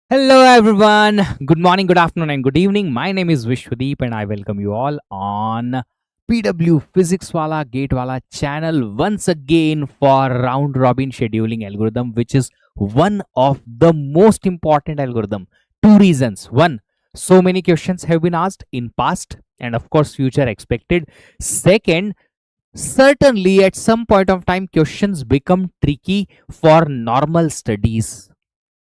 Hello everyone. Good morning, good afternoon, and good evening. My name is Vishwadeep, and I welcome you all on PW Physics Wallah GATE Wallah channel once again for round robin scheduling algorithm, which is one of the most important algorithm. Two reasons. One, so many questions have been asked in past, and of course future expected. Second, certainly at some point of time questions become tricky for normal studies.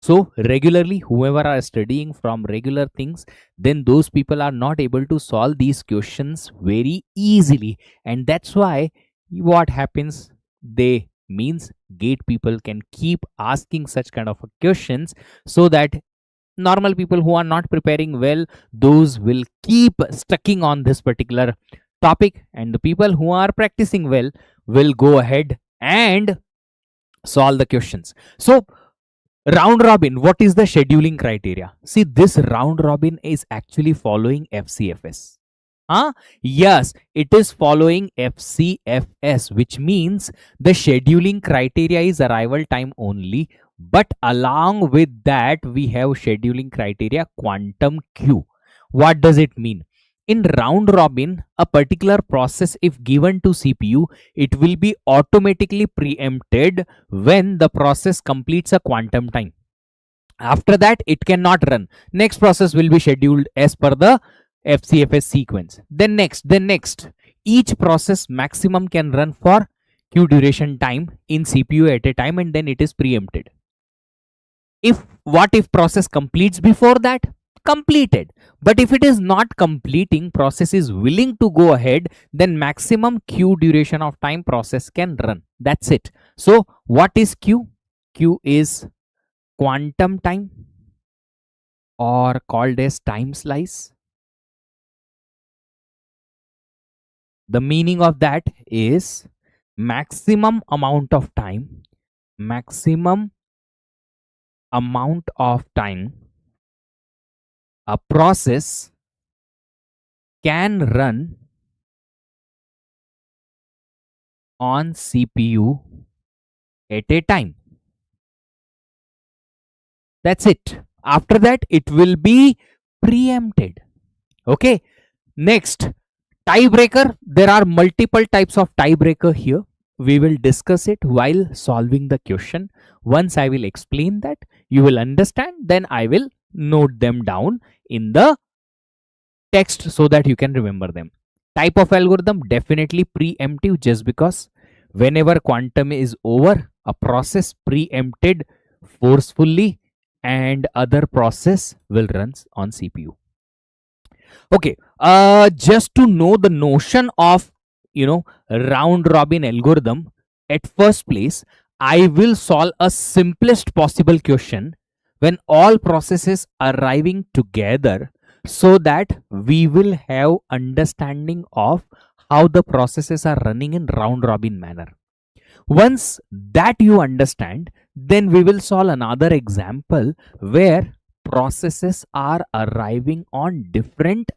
So regularly, whoever are studying from regular things, then those people are not able to solve these questions very easily, and that's why what happens, they means gate people can keep asking such kind of questions, so that normal people who are not preparing well, those will keep stucking on this particular topic, and the people who are practicing well will go ahead and solve the questions. So round robin, what is the scheduling criteria? See, this round robin is actually following FCFS. Yes, it is following FCFS, which means the scheduling criteria is arrival time only, but along with that we have scheduling criteria quantum Q. What does it mean? In round robin, a particular process, if given to CPU, it will be automatically preempted when the process completes a quantum time. After that, it cannot run. Next process will be scheduled as per the FCFS sequence. Then next. Each process maximum can run for Q duration time in CPU at a time, and then it is preempted. If process completes before that? Completed. But if it is not completing, process is willing to go ahead, then maximum Q duration of time process can run. That's it. So what is Q? Q is quantum time, or called as time slice. The meaning of that is maximum amount of time a process can run on CPU at a time. That's it. After that, it will be preempted. Okay. Next, tiebreaker. There are multiple types of tiebreaker here. We will discuss it while solving the question. Once I will explain that, you will understand. Then I will note them down in the text so that you can remember them. Type of algorithm, definitely preemptive, just because whenever quantum is over, a process preempted forcefully and other process will run on CPU. Okay, just to know the notion of round robin algorithm, at first place I will solve a simplest possible question when all processes arriving together, so that we will have understanding of how the processes are running in round robin manner. Once that you understand, then we will solve another example where processes are arriving on different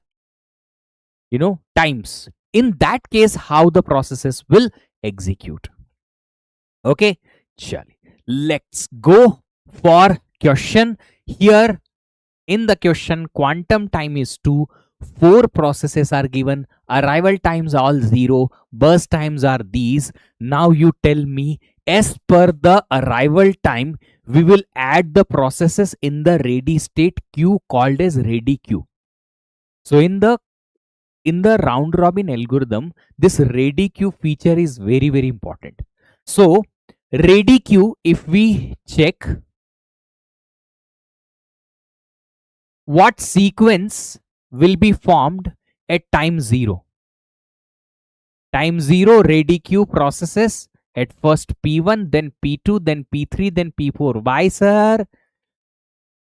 times. In that case, how the processes will execute. Okay, chali. Let's go for question. Here in the question, quantum time is 2, 4 processes are given, arrival times all 0, burst times are these. Now you tell me, as per the arrival time, we will add the processes in the ready state queue called as ready queue. So in the round robin algorithm, this ready queue feature is very, very important. So ready queue, if we check what sequence will be formed at time 0. Time 0, ready queue processes at first P1, then P2, then P3, then P4. Why, sir?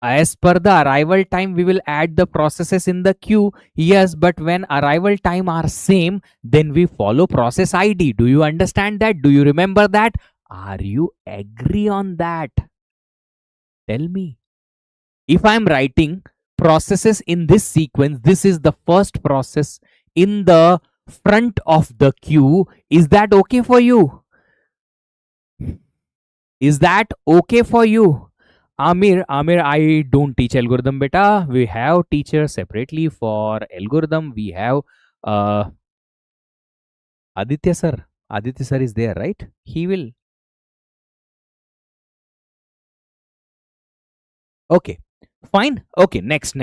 As per the arrival time, we will add the processes in the queue. Yes, but when arrival time are same, then we follow process ID. Do you understand that? Do you remember that? Are you agree on that? Tell me. If I'm writing processes in this sequence, this is the first process in the front of the queue. Is that okay for you? Is that okay for you? Amir, I don't teach algorithm, beta. We have teachers separately for algorithm. We have uh, Aditya sir. Aditya sir is there, right? He will. Okay, fine. Okay, next.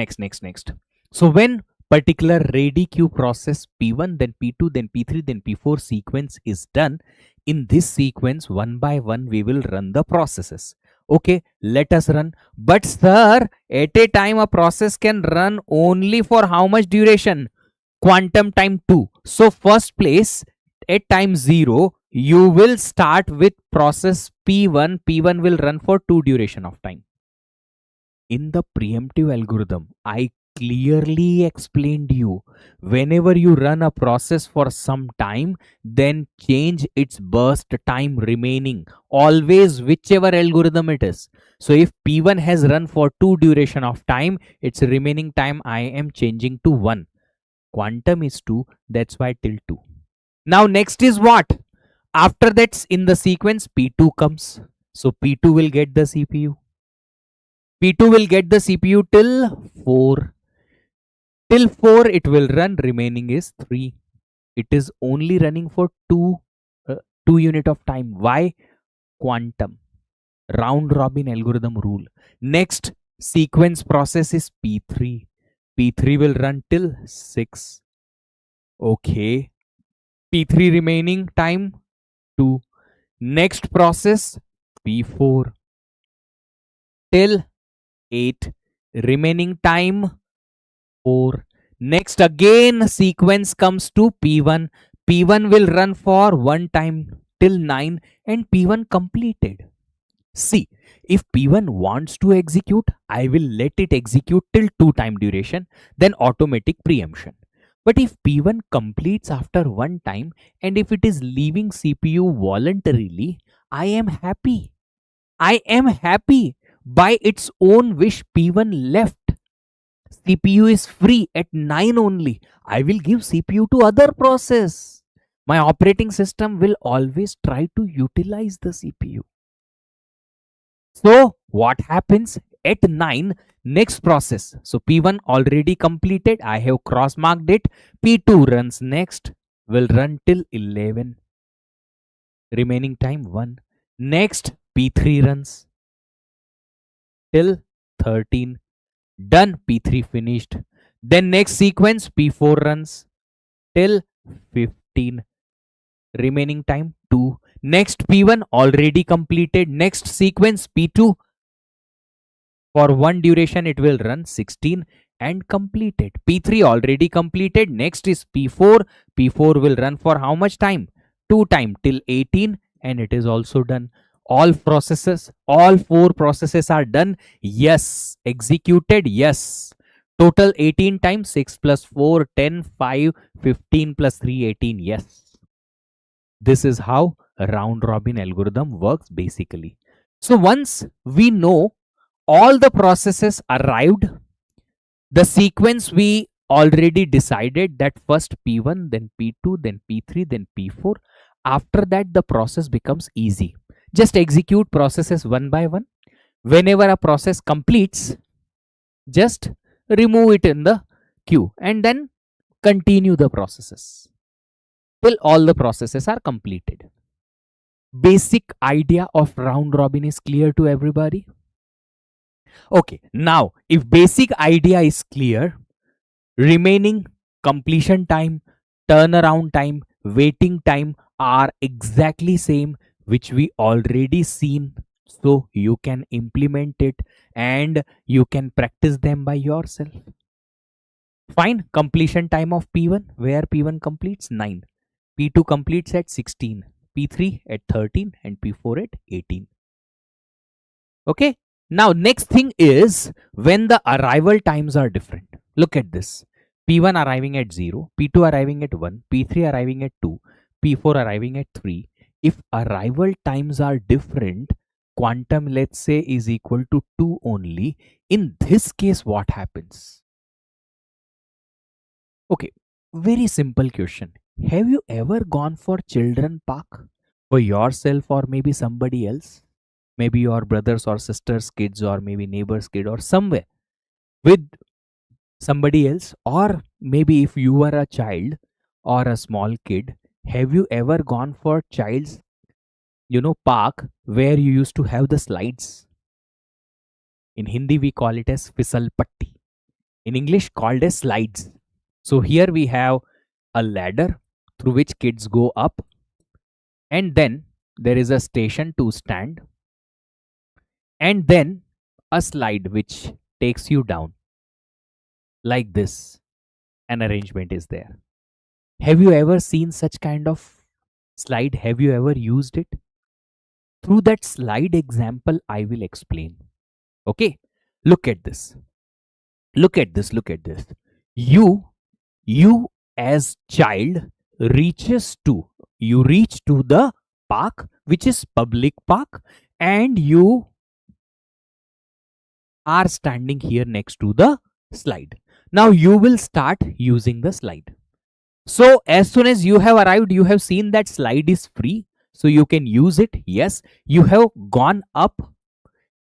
So when particular ready queue process P1, then P2, then P3, then P4 sequence is done, in this sequence, one by one, we will run the processes. Okay, let us run. But sir, at a time, a process can run only for how much duration? Quantum time 2. So first place, at time 0, you will start with process P1. P1 will run for 2 duration of time. In the preemptive algorithm, I clearly explained you, whenever you run a process for some time, then change its burst time remaining, always whichever algorithm it is. So if P1 has run for 2 duration of time, its remaining time I am changing to 1. Quantum is 2, that's why till 2. Now next is what? After that's in the sequence, P2 comes. So P2 will get the CPU. P2 will get the CPU till 4. Till 4 it will run, remaining is 3. It is only running for 2 unit of time. Why? Quantum. Round robin algorithm rule. Next sequence process is P3. P3 will run till 6. Okay. P3 remaining time 2. Next process P4 till 8. Remaining time 4. Next again sequence comes to P1. P1 will run for one time till 9 and P1 completed. See, if P1 wants to execute, I will let it execute till 2 time duration, then automatic preemption. But if P1 completes after one time and if it is leaving CPU voluntarily, I am happy. I am happy. By its own wish, P1 left. CPU is free at 9 only. I will give CPU to other process. My operating system will always try to utilize the CPU. So what happens at 9? Next process. So P1 already completed. I have cross marked it. P2 runs next. Will run till 11. Remaining time 1. Next P3 runs till 13. Done. P3 finished. Then next sequence P4 runs till 15. Remaining time 2. Next P1 already completed. Next sequence P2 for one duration it will run 16 and completed. P3 already completed. Next is P4. P4 will run for how much time? 2 time till 18 and it is also done. All processes, all 4 processes are done. Yes. Executed. Yes. Total 18 times 6 plus 4, 10, 5, 15 plus 3, 18. Yes. This is how a round robin algorithm works basically. So once we know all the processes arrived, the sequence we already decided that first P1, then P2, then P3, then P4. After that, the process becomes easy. Just execute processes one by one. Whenever a process completes, just remove it in the queue and then continue the processes till all the processes are completed. Basic idea of round robin is clear to everybody? Okay, now if basic idea is clear, remaining completion time, turnaround time, waiting time are exactly same which we already seen. So you can implement it and you can practice them by yourself. Fine, completion time of P1, where P1 completes 9, P2 completes at 16, P3 at 13 and P4 at 18. Okay. Now next thing is when the arrival times are different. Look at this. P1 arriving at 0, P2 arriving at 1, P3 arriving at 2, P4 arriving at 3. If arrival times are different, quantum let's say is equal to 2 only. In this case, what happens? Okay, very simple question. Have you ever gone for children park for yourself or maybe somebody else? maybe your brothers or sisters kids, or maybe neighbor's kid, or somewhere with somebody else, or maybe if you were a child or a small kid, have you ever gone for child's park where you used to have the slides? In Hindi we call it as fisal patti, in English called as slides. So here we have a ladder through which kids go up, and then there is a station to stand, and then a slide which takes you down. Like this, an arrangement is there. Have you ever seen such kind of slide? Have you ever used it? Through that slide example, I will explain. Okay, look at this. Look at this. Look at this. You as child reach to the park, which is public park, and you are standing here next to the slide. Now you will start using the slide. So as soon as you have arrived, you have seen that slide is free, so you can use it. Yes, you have gone up,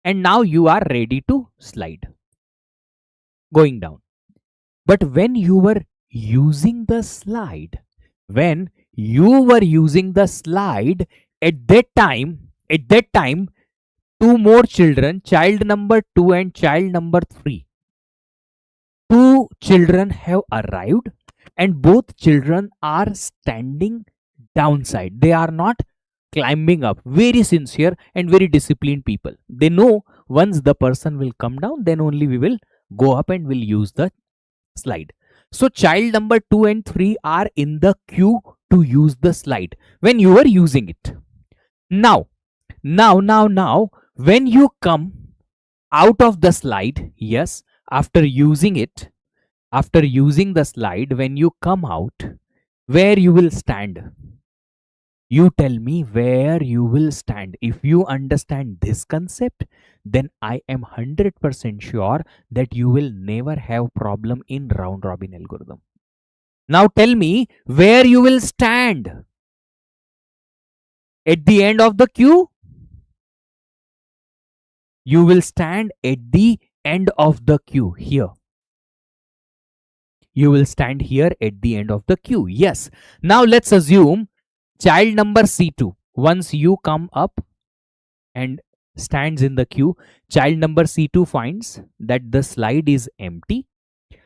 and now you are ready to slide, going down. But when you were using the slide, at that time, two more children, child number 2 and child number 3, two children have arrived, and both children are standing downside. They are not climbing up. Very sincere and very disciplined people. They know once the person will come down, then only we will go up and will use the slide. So child number 2 and 3 are in the queue to use the slide when you are using it. Now, when you come out of the slide, yes, after using the slide, when you come out, where you will stand? You tell me where you will stand. If you understand this concept, then I am 100% sure that you will never have problem in round robin algorithm. Now tell me where you will stand. At the end of the queue? You will stand at the end of the queue here. You will stand here at the end of the queue. Yes. Now let's assume child number C2. Once you come up and stands in the queue, child number C2 finds that the slide is empty.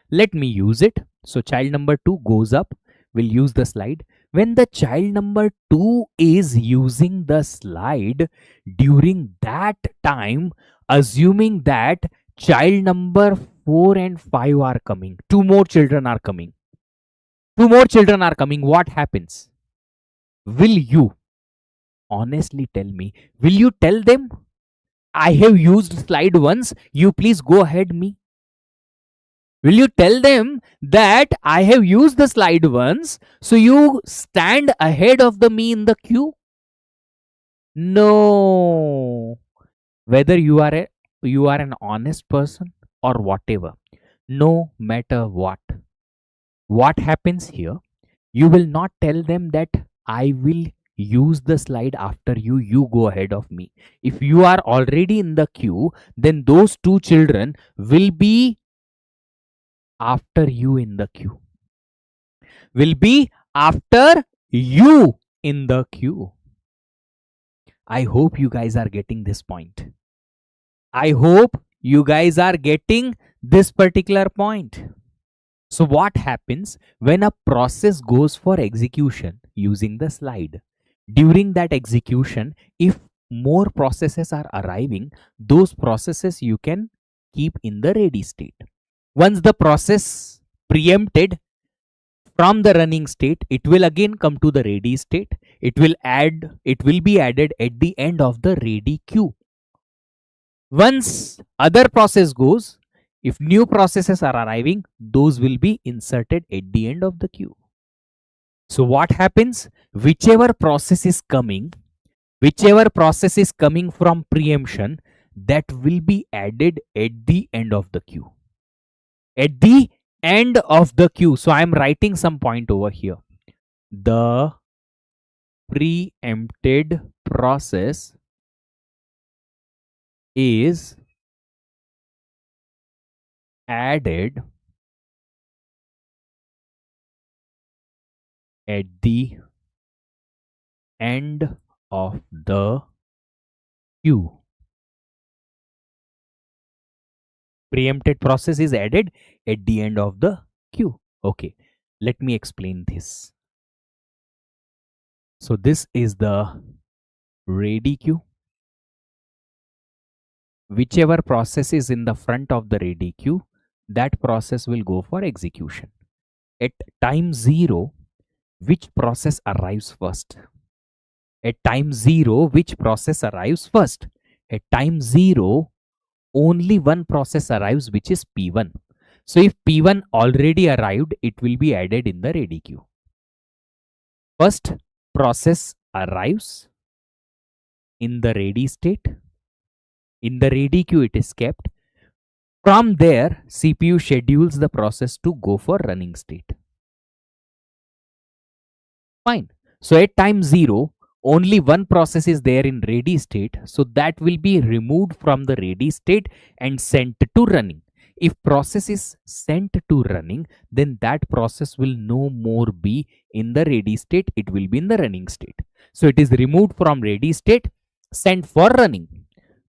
Let me use it. So child number 2 goes up, will use the slide. When the child number 2 is using the slide, during that time, assuming that child number 4 and 5 are coming, two more children are coming, what happens? Will you honestly tell me? Will you tell them, I have used slide once, you please go ahead me? Will you tell them that I have used the slide once, so you stand ahead of me in the queue? No. Whether you are an honest person or whatever, no matter what happens here, you will not tell them that I will use the slide after you go ahead of me. If you are already in the queue, then those two children will be after you in the queue. I hope you guys are getting this point. I hope you guys are getting this particular point. So what happens when a process goes for execution using the slide? During that execution, if more processes are arriving, those processes you can keep in the ready state. Once the process preempted from the running state, it will again come to the ready state. It will be added at the end of the ready queue. Once other process goes, if new processes are arriving, those will be inserted at the end of the queue. So what happens? Whichever process is coming from preemption, that will be added at the end of the queue. At the end of the queue. So I am writing some point over here. The preempted process is added at the end of the queue. Preempted process is added at the end of the queue. Okay, let me explain this. So this is the ready queue. Whichever process is in the front of the ready queue, that process will go for execution. At time 0, which process arrives first? At time 0, which process arrives first? At time 0, only one process arrives, which is P1. So if P1 already arrived, it will be added in the ready queue. First process arrives in the ready state. In the ready queue, it is kept. From there, CPU schedules the process to go for running state. Fine. So at time 0, only one process is there in ready state. So that will be removed from the ready state and sent to running. If process is sent to running, then that process will no more be in the ready state. It will be in the running state. So it is removed from ready state, sent for running.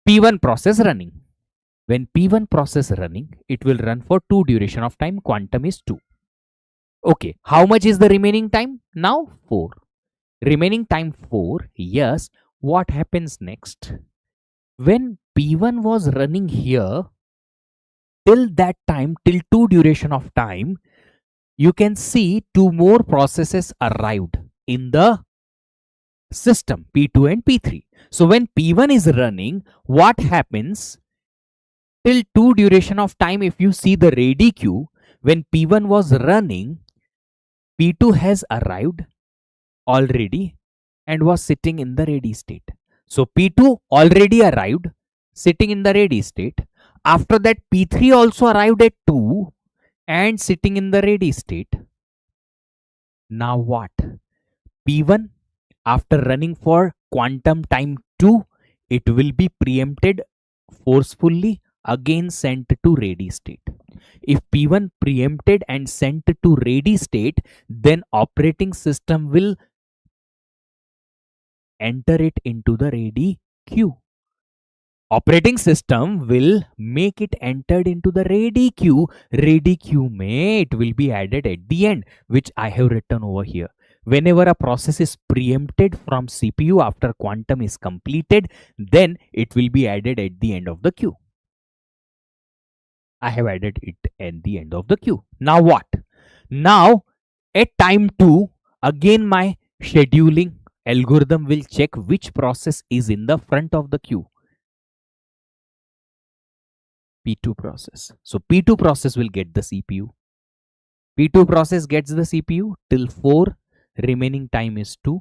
P1 process running. When P1 process running, it will run for 2 duration of time. Quantum is 2. Okay, how much is the remaining time? Now 4. Remaining time 4. Yes, what happens next? When P1 was running here, till that time, till 2 duration of time, you can see 2 more processes arrived in the system, P2 and P3. So when P1 is running, what happens? Till 2 duration of time, if you see the ready queue, when P1 was running, P2 has arrived already and was sitting in the ready state. So P2 already arrived, sitting in the ready state. After that, P3 also arrived at 2 and sitting in the ready state. Now what? P1, after running for quantum time 2, it will be preempted forcefully, again sent to ready state. If P1 preempted and sent to ready state, then operating system will enter it into the ready queue. Operating system will make it entered into the ready queue. Ready queue may it will be added at the end, which I have written over here. Whenever a process is preempted from CPU after quantum is completed, then it will be added at the end of the queue. I have added it at the end of the queue. Now what? Now at time 2, again my scheduling algorithm will check which process is in the front of the queue. P2 process. So P2 process will get the CPU. P2 process gets the CPU till 4, remaining time is 2.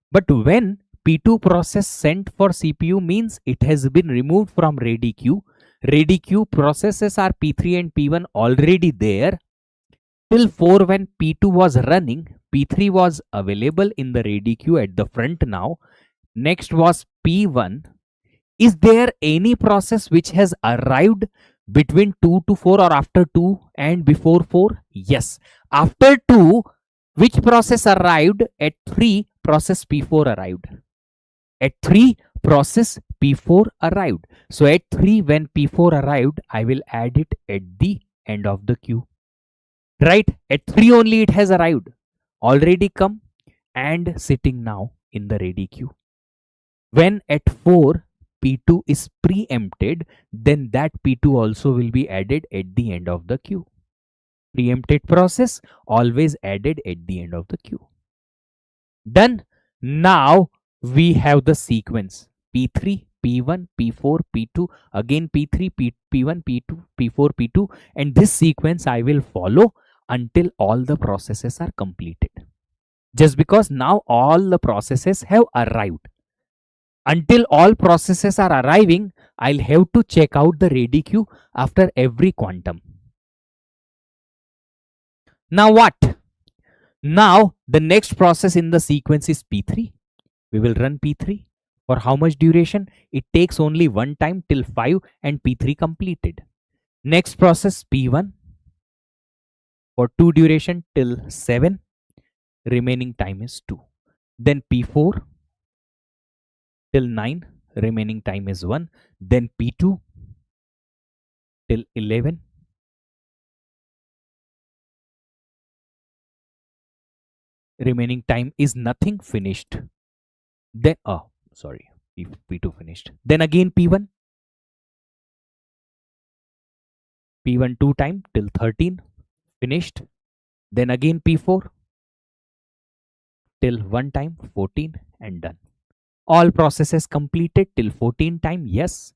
But when P2 process sent for CPU means it has been removed from ready queue. Ready queue processes are P3 and P1 already there. Till 4 when P2 was running, P3 was available in the ready queue at the front now. Next was P1. Is there any process which has arrived between 2 to 4 or after 2 and before 4? Yes. After 2, which process arrived? At 3, process P4 arrived. At 3, process P4 arrived. So at 3, when P4 arrived, I will add it at the end of the queue. Right? At 3 only it has arrived. Already come and sitting now in the ready queue. When at 4, P2 is preempted, then that P2 also will be added at the end of the queue. Preempted process always added at the end of the queue. Done. Now we have the sequence P3, P1, P4, P2, again P3, P1, P2, P4, P2, and this sequence I will follow until all the processes are completed. Just because now all the processes have arrived. Until all processes are arriving, I'll have to check out the ready queue after every quantum. Now what? Now the next process in the sequence is P3. We will run P3. For how much duration? It takes only one time till 5 and P3 completed. Next process P1 for 2 duration till 7, remaining time is 2. Then P4 till 9, remaining time is 1. Then P2 till 11, remaining time is nothing, finished. Then sorry, P2 finished. Then again P1 2 time till 13, finished. Then again P4 till 1 time 14 and done. All processes completed till 14 time, yes.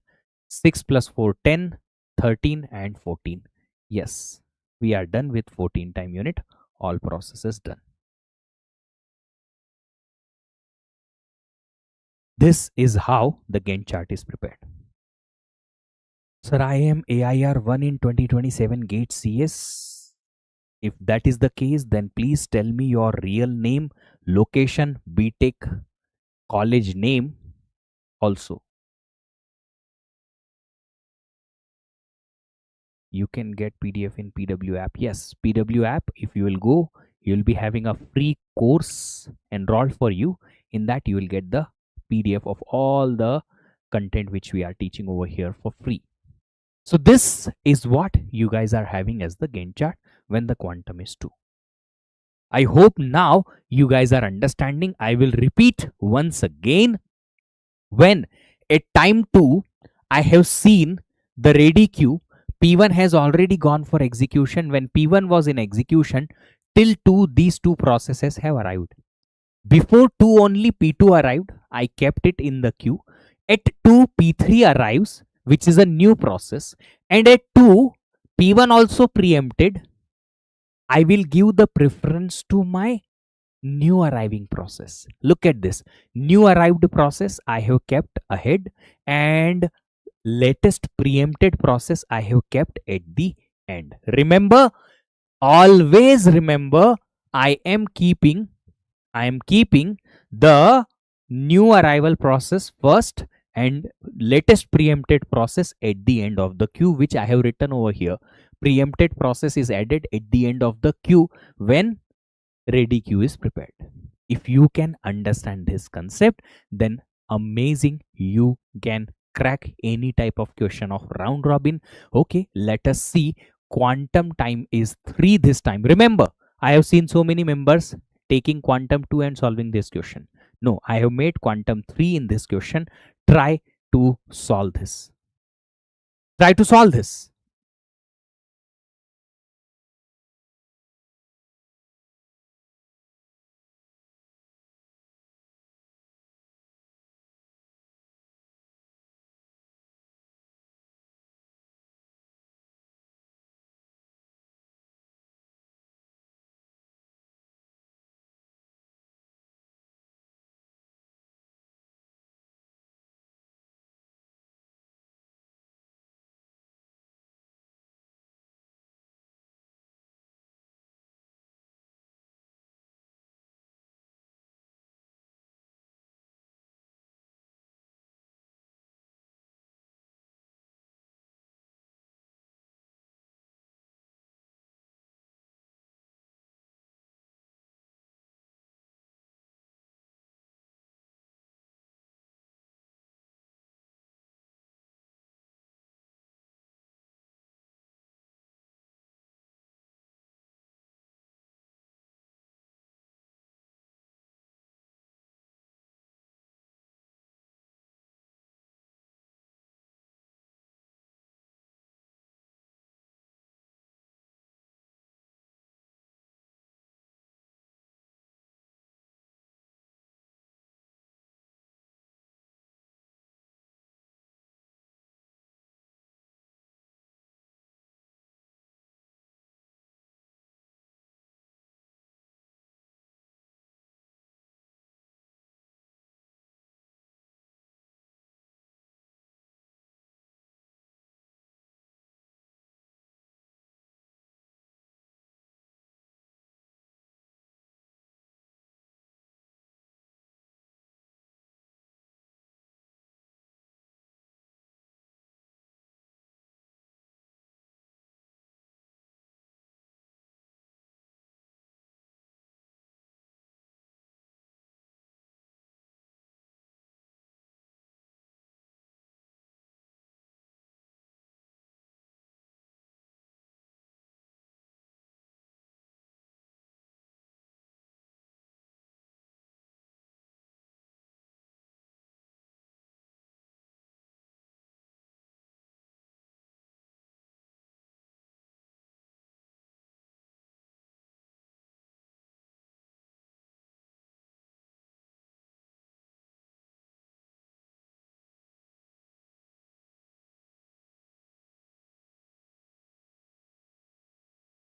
6 plus 4 10, 13 and 14, yes. We are done with 14 time unit. All processes done. This is how the Gantt chart is prepared. Sir, I am AIR 1 in 2027 GATE CS. If that is the case, then please tell me your real name, location, BTech, college name also. You can get PDF in PW app. Yes, PW app, if you will go, you will be having a free course enrolled for you. In that, you will get the PDF of all the content which we are teaching over here for free. So this is what you guys are having as the Gantt chart when the quantum is 2. I hope now you guys are understanding. I will repeat once again. When at time 2, I have seen the ready queue, P1 has already gone for execution. When P1 was in execution, till 2, these two processes have arrived. Before 2 only P2 arrived, I kept it in the queue. At 2, P3 arrives, which is a new process. And at 2, P1 also preempted. I will give the preference to my new arriving process. Look at this. New arrived process I have kept ahead, and latest preempted process I have kept at the end. Remember, always remember, I am keeping the new arrival process first and latest preempted process at the end of the queue, which I have written over here. Preempted process is added at the end of the queue when ready queue is prepared. If you can understand this concept, then amazing, you can crack any type of question of round robin. Okay, let us see. Quantum time is 3 this time. Remember, I have seen so many members taking quantum 2 and solving this question. No, I have made quantum 3 in this question. Try to solve this. Try to solve this.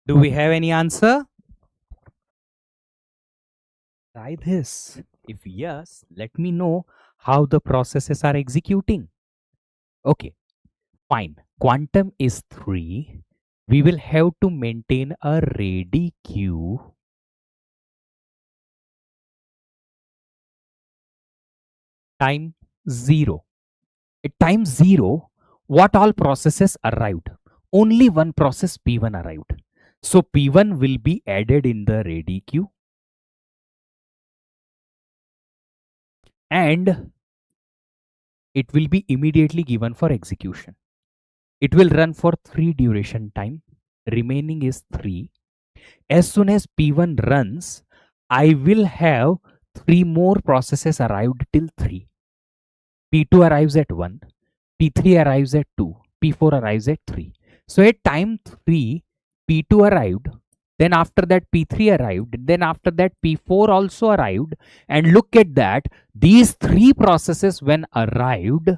Do we have any answer? Try this. If yes, let me know how the processes are executing. Okay, fine. Quantum is 3. We will have to maintain a ready queue. Time 0. At time 0, what all processes arrived? Only one process P1 arrived. So P1 will be added in the ready queue and it will be immediately given for execution. It will run for 3 duration time. Remaining is 3. As soon as P1 runs, I will have 3 more processes arrived till 3. P2 arrives at 1. P3 arrives at 2. P4 arrives at 3. So at time 3, P2 arrived. Then after that, P3 arrived. Then after that, P4 also arrived. And look at that. These 3 processes, when arrived,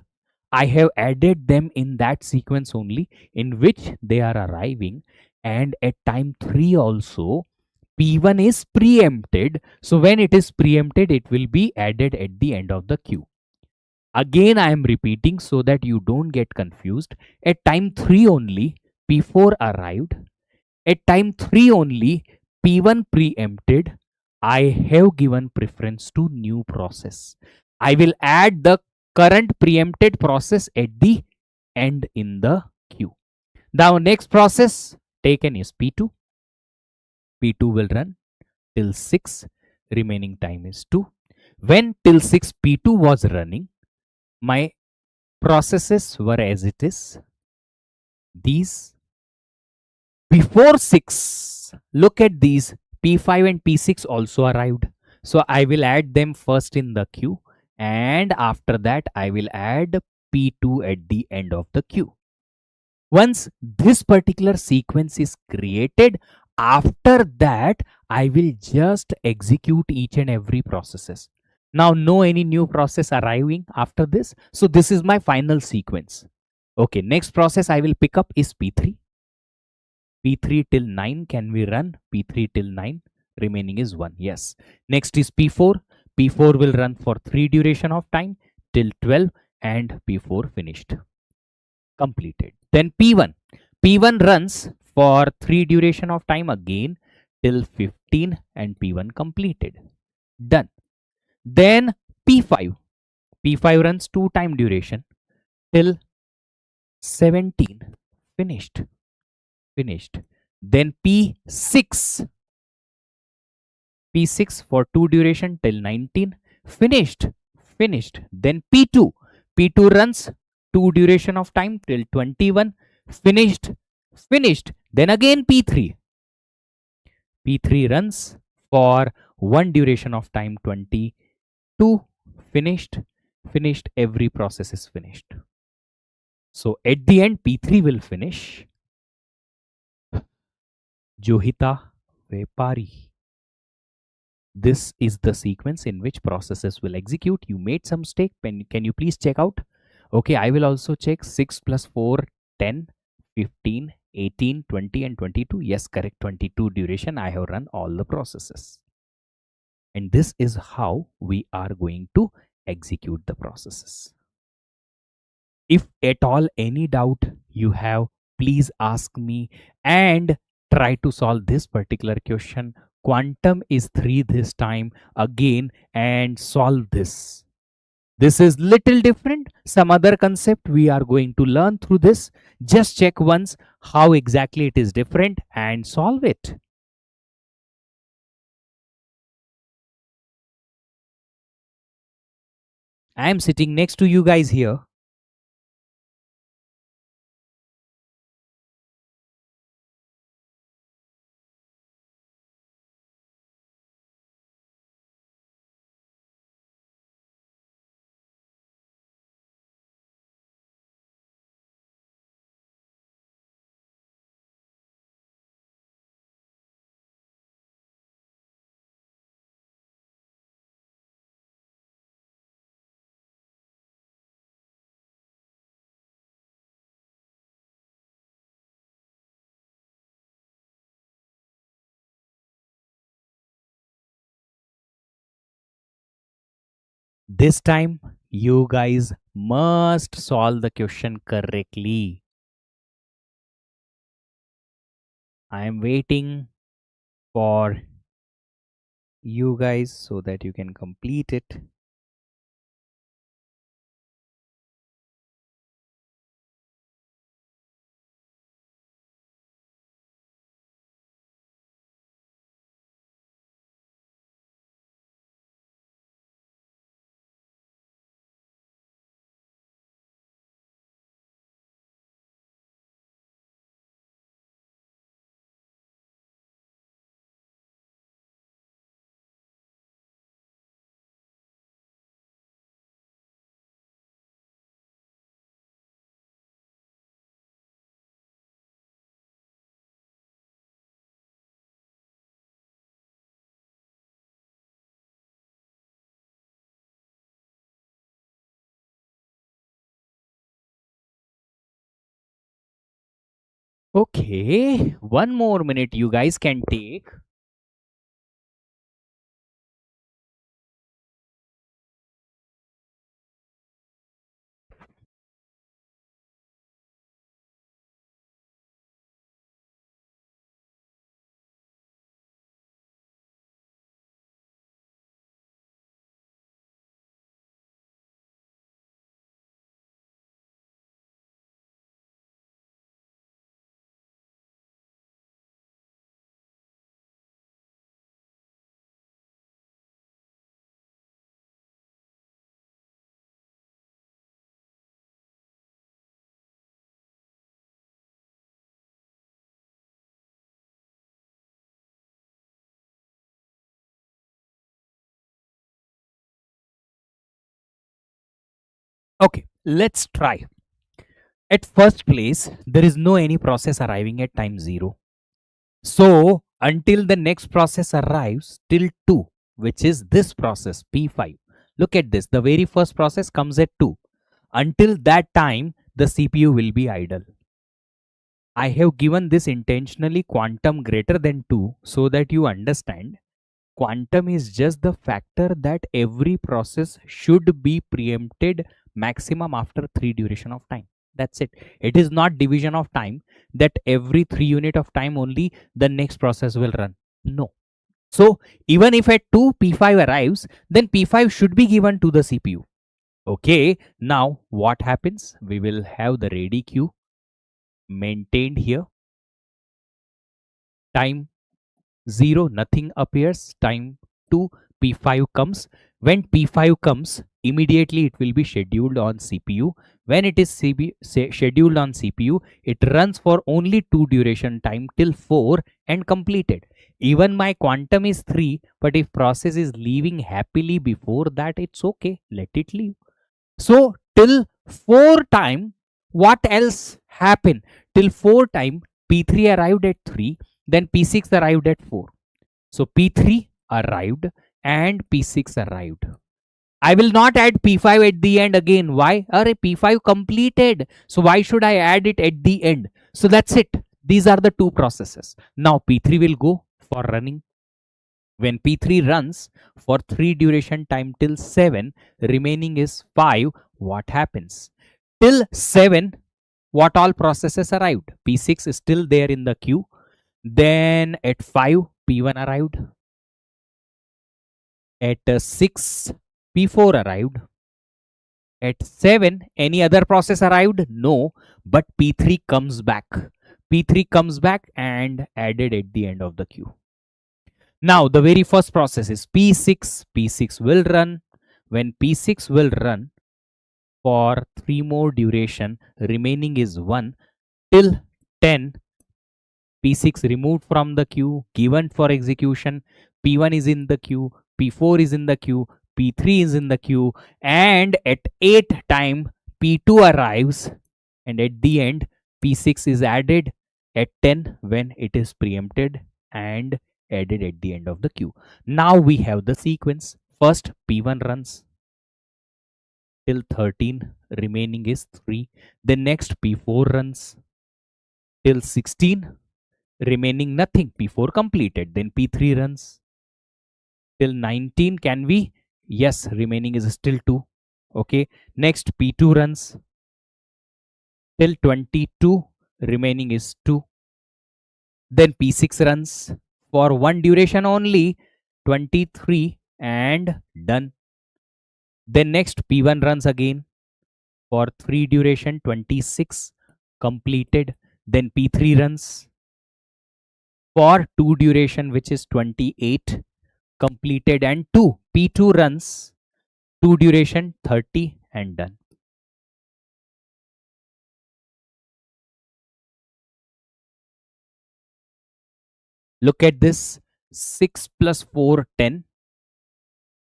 I have added them in that sequence only in which they are arriving. And at time 3 also, P1 is preempted. So when it is preempted, it will be added at the end of the queue. Again, I am repeating so that you don't get confused. At time 3 only, P4 arrived. At time 3 only, P1 preempted. I have given preference to new process. I will add the current preempted process at the end in the queue. Now, next process taken is P2. P2 will run till 6. Remaining time is 2. When till 6 P2 was running, my processes were as it is. These before 6, look at these. P5 and P6 also arrived. So I will add them first in the queue and after that I will add P2 at the end of the queue. Once this particular sequence is created, after that I will just execute each and every processes. Now no any new process arriving after this. So this is my final sequence. Okay, next process I will pick up is P3. P3 till 9, can we run? P3 till 9, remaining is 1. Yes. Next is P4. P4 will run for 3 duration of time till 12 and P4 finished. Completed. Then P1. P1 runs for 3 duration of time again till 15 and P1 completed. Done. Then P5. P5 runs 2 time duration till 17. Finished. Finished. Then P6. P6 for 2 duration till 19. Finished. Finished. Then P2. P2 runs 2 duration of time till 21. Finished. Finished. Then again P3. P3 runs for 1 duration of time 22. Finished. Finished. Every process is finished. So at the end, P3 will finish. Johita Vepari. This is the sequence in which processes will execute. You made some mistake. Can you please check out? Okay, I will also check 6 plus 4, 10, 15, 18, 20 and 22. Yes, correct. 22 duration. I have run all the processes. And this is how we are going to execute the processes. If at all any doubt you have, please ask me and try to solve this particular question. Quantum is 3 this time again and solve this. This is little different. Some other concept we are going to learn through this. Just check once how exactly it is different and solve it. I am sitting next to you guys here. This time you guys must solve the question correctly. I am waiting for you guys so that you can complete it. Okay, one more minute you guys can take. Okay, let's try. At first place, there is no any process arriving at time 0. So, until the next process arrives till 2, which is this process P5. Look at this. The very first process comes at 2. Until that time, the CPU will be idle. I have given this intentionally quantum greater than 2 so that you understand quantum is just the factor that every process should be preempted maximum after 3 duration of time. That's it. It is not division of time that every 3 unit of time only the next process will run. No. So even if at 2 P5 arrives, then P5 should be given to the CPU. Okay, now what happens? We will have the ready queue maintained here. Time 0, nothing appears. Time 2, P5 comes. When P5 comes, immediately it will be scheduled on CPU. When it is scheduled on CPU, it runs for only 2 duration time till 4 and completed. Even my quantum is 3, but if process is leaving happily before that, it's okay. Let it leave. So till 4 time, what else happened? Till 4 time, P3 arrived at 3, then P6 arrived at 4. So P3 arrived and P6 arrived. I will not add P5 at the end again. Why? Array, P5 completed. So why should I add it at the end? So that's it. These are the two processes. Now P3 will go for running. When P3 runs for 3 duration time till 7, remaining is 5. What happens? Till 7, what all processes arrived? P6 is still there in the queue. Then at 5, P1 arrived. At 6, P4 arrived. At 7, any other process arrived? No, but P3 comes back. P3 comes back and added at the end of the queue. Now, the very first process is P6. P6 will run. When P6 will run for 3 more duration, remaining is 1 till 10. P6 removed from the queue, given for execution. P1 is in the queue. P4 is in the queue. P3 is in the queue. And at 8 time, P2 arrives. And at the end, P6 is added at 10 when it is preempted and added at the end of the queue. Now we have the sequence. First, P1 runs till 13. Remaining is 3. Then next, P4 runs till 16. Remaining nothing. P4 completed. Then P3 runs till 19. Can we Yes, remaining is still 2. Okay. Next, P2 runs till 22, remaining is 2. Then P6 runs for one duration only, 23, and done. Then next P1 runs again for 3 duration, 26, completed. Then P3 runs for 2 duration, which is 28, completed, and 2 P2 runs 2 duration, 30, and done. Look at this: 6 plus 4, 10,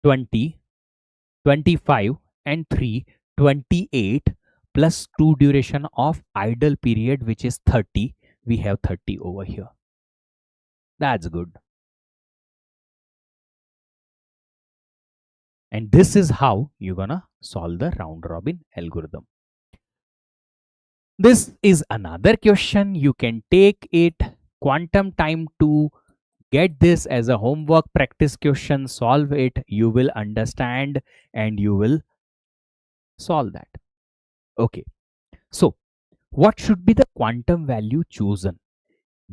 20, 25, and 3, 28, plus 2 duration of idle period, which is 30. We have 30 over here. That's good. And this is how you're gonna solve the round robin algorithm. This is another question. You can take it quantum time to get this as a homework practice question, solve it, you will understand and you will solve that. Okay, so what should be the quantum value chosen?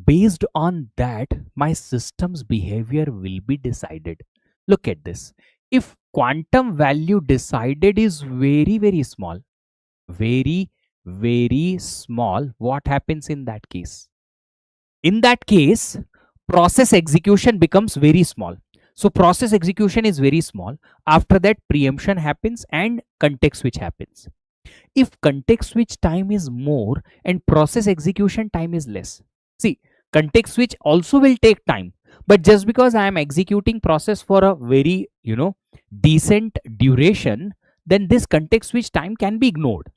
Based on that, my system's behavior will be decided. Look at this. If quantum value decided is very small, very small, what happens in that case? In that case, process execution becomes very small. So process execution is very small. After that, preemption happens and context switch happens. If context switch time is more and process execution time is less, see, context switch also will take time, but just because I am executing process for a very decent duration, then this context switch time can be ignored.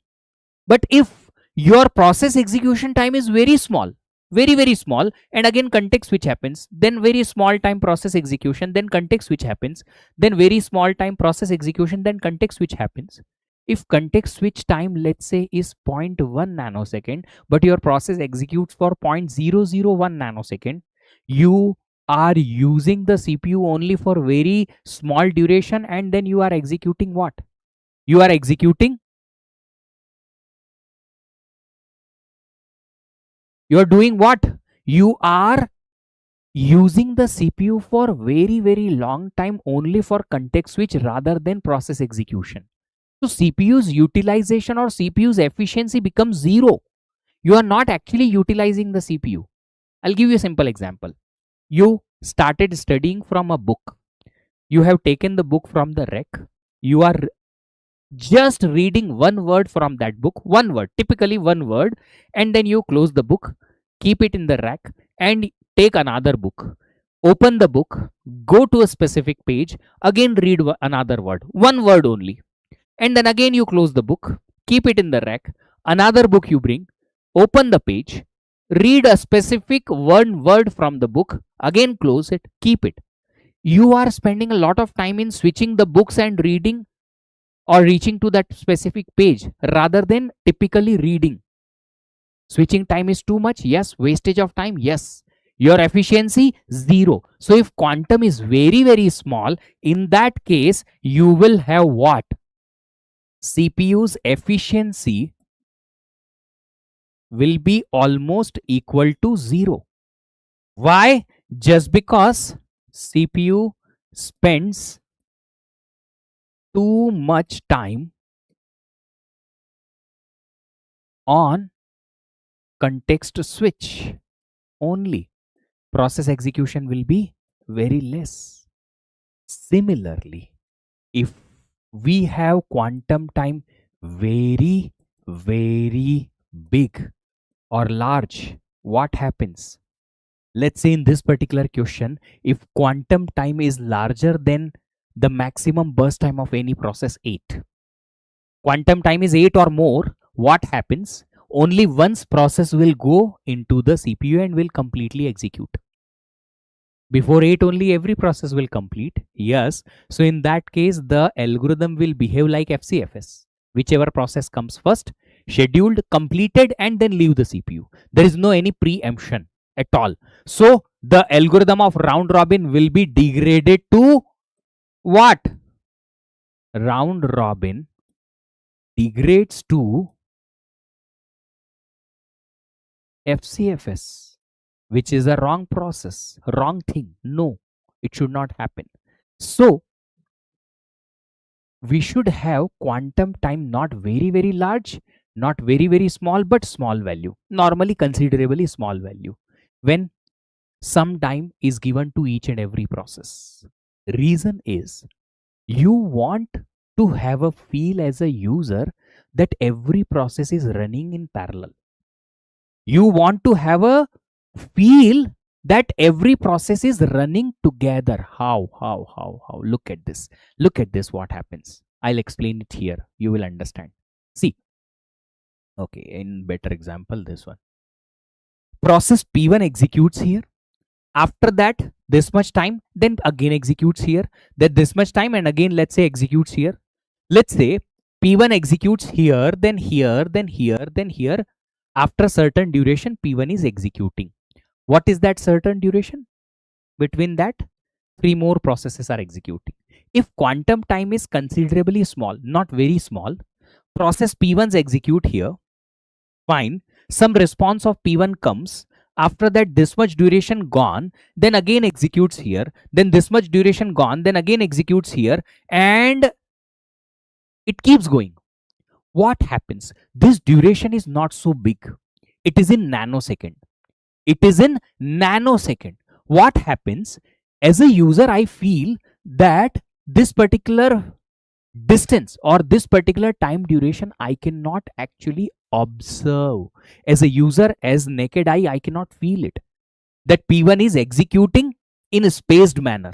But if your process execution time is very small, very small, and again context switch happens, then very small time process execution, then context switch happens, then very small time process execution, then context switch happens. If context switch time, let's say, is 0.1 nanosecond, but your process executes for 0.001 nanosecond, you are using the CPU only for very small duration, and then you are executing what? You are executing, you are doing what? You are using the CPU for very long time only for context switch rather than process execution. So CPU's utilization or CPU's efficiency becomes zero. You are not actually utilizing the CPU. I'll give you a simple example. You started studying from a book. You have taken the book from the rack. You are just reading one word from that book, one word, typically one word, and then you close the book, keep it in the rack, and take another book. Open the book, go to a specific page, again read another word, one word only. And then again you close the book, keep it in the rack, another book you bring, open the page, read a specific one word from the book, again close it, keep it. You are spending a lot of time in switching the books and reading or reaching to that specific page rather than typically reading. Switching time is too much, yes. Wastage of time, yes. Your efficiency, zero. So if quantum is very small, in that case you will have what? CPU's efficiency will be almost equal to 0. Why? Just because CPU spends too much time on context switch only. Process execution will be very less. Similarly, if we have quantum time very big or large, what happens? Let's say in this particular question, if quantum time is larger than the maximum burst time of any process 8, quantum time is 8 or more, what happens? Only once process will go into the CPU and will completely execute. Before 8 only every process will complete. Yes. So in that case, the algorithm will behave like FCFS. Whichever process comes first, scheduled, completed, and then leave the CPU. There is no any preemption at all. So the algorithm of round robin will be degraded to what? round robin degrades to FCFS, which is a wrong process, wrong thing. No, it should not happen. So we should have quantum time not very large, not very small, but small value, normally considerably small value, when some time is given to each and every process. Reason is you want to have a feel as a user that every process is running in parallel. You want to have a feel that every process is running together. How? Look at this. Look at this, what happens. I'll explain it here. You will understand. See, okay, in better example, this one. Process P1 executes here. After that, this much time, then again executes here. Then this much time, and again, let's say executes here. Let's say P1 executes here, then here, then here, then here. After certain duration, P1 is executing. What is that certain duration? Between that, 3 more processes are executing. If quantum time is considerably small, not very small, process P1's execute here. Fine. Some response of P1 comes. After that, this much duration gone, then again executes here. Then this much duration gone, then again executes here. And it keeps going. What happens? This duration is not so big. It is in nanosecond. It is in nanosecond. What happens? As a user, I feel that this particular distance or this particular time duration I cannot actually observe. As a user, as naked eye, I cannot feel it. That P1 is executing in a spaced manner.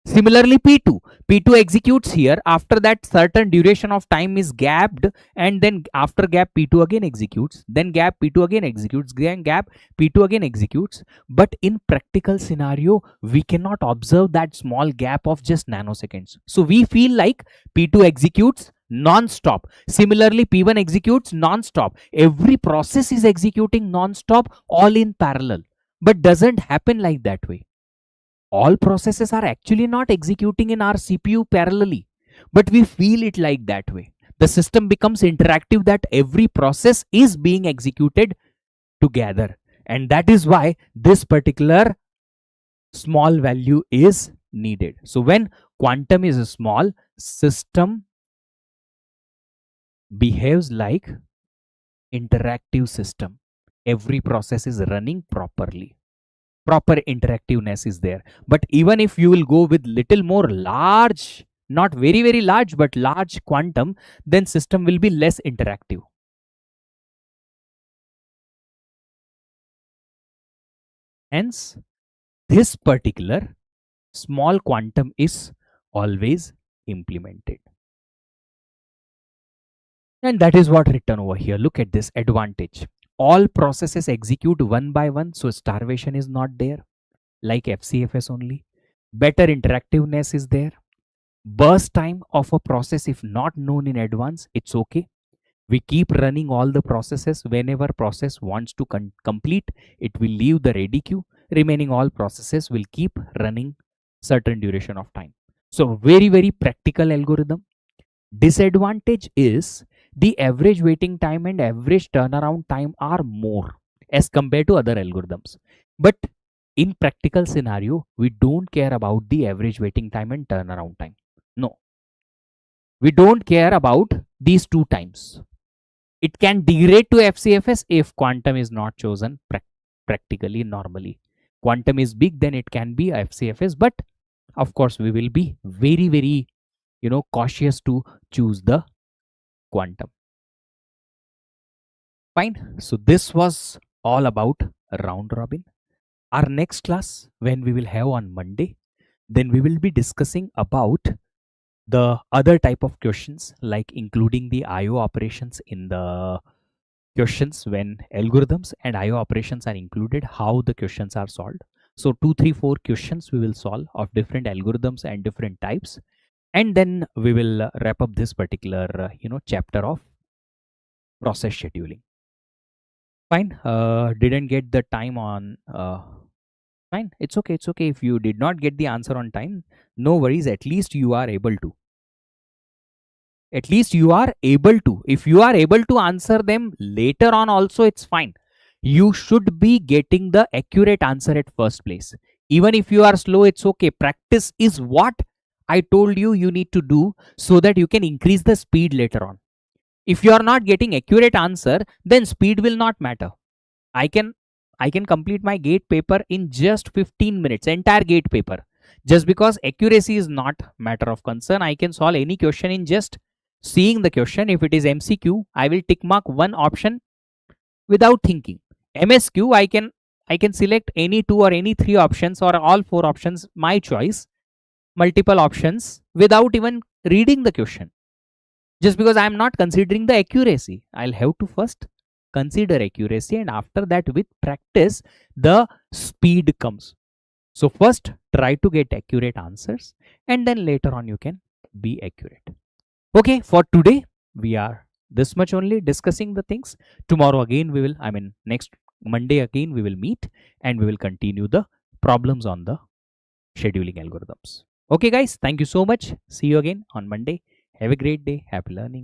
Similarly, P2 executes here. After that, certain duration of time is gapped, and then after gap, P2 again executes. Then gap, P2 again executes. Then gap, P2 again executes. But in practical scenario, we cannot observe that small gap of just nanoseconds. So we feel like P2 executes non-stop. Similarly, P1 executes non-stop. Every process is executing non-stop, all in parallel. But doesn't happen like that way. All processes are actually not executing in our CPU parallelly, but we feel it like that way. The system becomes interactive that every process is being executed together, and that is why this particular small value is needed. So when quantum is small, system behaves like interactive system. Every process is running properly. Proper interactiveness is there. But even if you will go with little more large, not very large, but large quantum, then system will be less interactive. Hence, this particular small quantum is always implemented. And that is what written over here. Look at this advantage. All processes execute one by one, so starvation is not there, like FCFS only. Better interactiveness is there. Burst time of a process, if not known in advance, it's okay. We keep running all the processes. Whenever process wants to complete, it will leave the ready queue. Remaining all processes will keep running certain duration of time. So very practical algorithm. Disadvantage is the average waiting time and average turnaround time are more as compared to other algorithms. But in practical scenario, we don't care about the average waiting time and turnaround time. No, we don't care about these two times. It can degrade to FCFS if quantum is not chosen practically normally. Quantum is big, then it can be FCFS, but of course we will be very cautious to choose the quantum. Fine. So this was all about round robin. Our next class, when we will have on Monday, then we will be discussing about the other type of questions, like including the IO operations in the questions. When algorithms and IO operations are included, how the questions are solved. So 2, 3, 4 questions we will solve of different algorithms and different types, and then we will wrap up this particular chapter of process scheduling. Fine. Didn't get the time on. Fine. It's okay. It's okay if you did not get the answer on time. No worries. At least you are able to. At least you are able to. If you are able to answer them later on also, it's fine. You should be getting the accurate answer at first place. Even if you are slow, it's okay. Practice is what I told you you need to do so that you can increase the speed later on. If you are not getting accurate answer, then speed will not matter. I can complete my GATE paper in just 15 minutes, entire GATE paper. Just because accuracy is not matter of concern, I can solve any question in just seeing the question. If it is MCQ, I will tick mark one option without thinking. MSQ, I can select any two or any three options or all four options, my choice, multiple options without even reading the question. Just because I am not considering the accuracy, I'll have to first consider accuracy, and after that, with practice, the speed comes. So first try to get accurate answers, and then later on you can be accurate. Okay, for today we are this much only discussing the things. Tomorrow again we will, next Monday again we will meet and we will continue the problems on the scheduling algorithms. Okay guys, thank you so much. See you again on Monday. Have a great day. Happy learning.